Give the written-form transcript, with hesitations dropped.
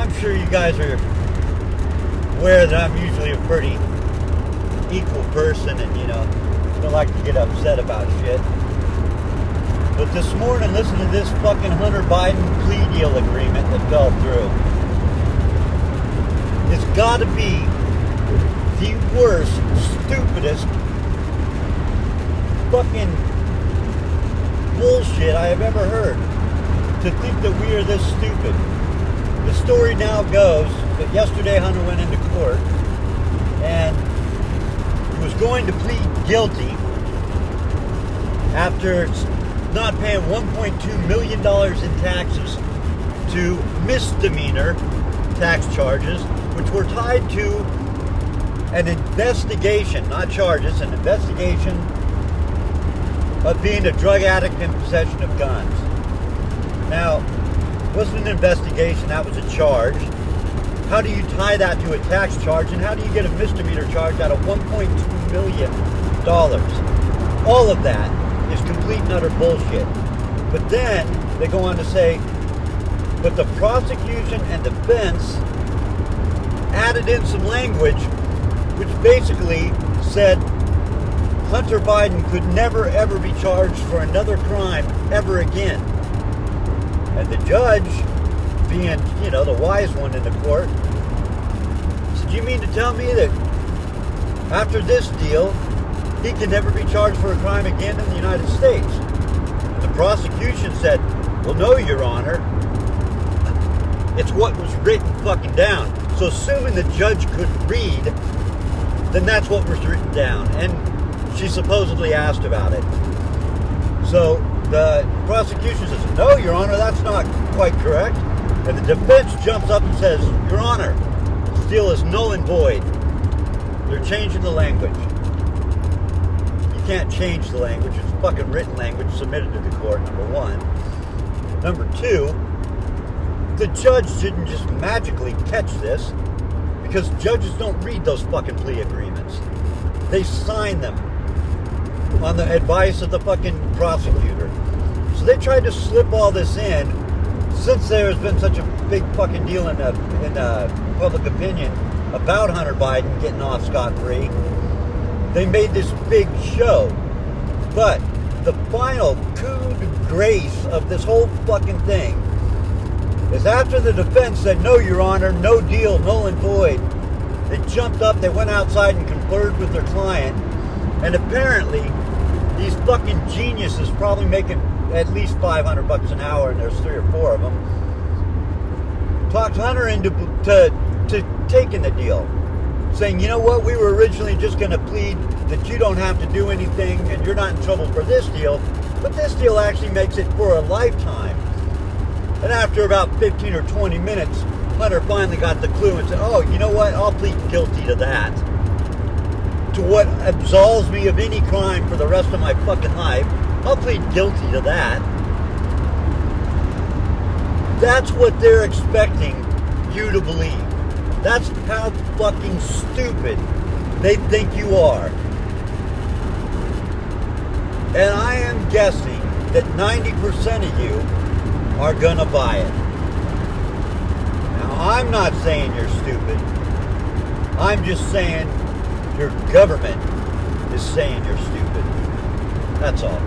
I'm sure you guys are aware that I'm usually a pretty equal person and, don't like to get upset about shit. But this morning, listen to this fucking Hunter Biden plea deal agreement that fell through. It's got to be the worst, stupidest fucking bullshit I have ever heard. To think that we are this stupid. The story now goes that yesterday Hunter went into court and was going to plead guilty after not paying $1.2 million in taxes to misdemeanor tax charges, which were tied to an investigation, not charges, an investigation of being a drug addict in possession of guns. Now, it wasn't an investigation, that was a charge. How do you tie that to a tax charge, and how do you get a misdemeanor charge out of $1.2 million? All of that is complete and utter bullshit. But then they go on to say, but the prosecution and defense added in some language which basically said Hunter Biden could never ever be charged for another crime ever again. And the judge, being, the wise one in the court, said, you mean to tell me that after this deal, he can never be charged for a crime again in the United States? And the prosecution said, well, no, Your Honor. It's what was written fucking down. So assuming the judge could read, then that's what was written down. And she supposedly asked about it. So the prosecution says, no, Your Honor, that's not quite correct. And the defense jumps up and says, Your Honor, this deal is null and void. They're changing the language. You can't change the language. It's fucking written language submitted to the court, number one. Number two, the judge didn't just magically catch this, because judges don't read those fucking plea agreements. They sign them on the advice of the fucking prosecutor. So they tried to slip all this in, since there has been such a big fucking deal in public opinion about Hunter Biden getting off scot-free. They made this big show. But the final coup de grace of this whole fucking thing is after the defense said, no, Your Honor, no deal, null and void, they jumped up, they went outside and conferred with their client, and apparently these fucking geniuses, probably making at least $500 an hour, and there's 3 or 4 of them, talked Hunter into taking the deal, saying, you know what, we were originally just going to plead that you don't have to do anything and you're not in trouble for this deal, but this deal actually makes it for a lifetime. And after about 15 or 20 minutes, Hunter finally got the clue and said, oh, you know what, I'll plead guilty to that. To what absolves me of any crime for the rest of my fucking life, I'll plead guilty to that. That's what they're expecting you to believe. That's how fucking stupid they think you are. And I am guessing that 90% of you are gonna buy it. Now, I'm not saying you're stupid. I'm just saying your government is saying you're stupid. That's all.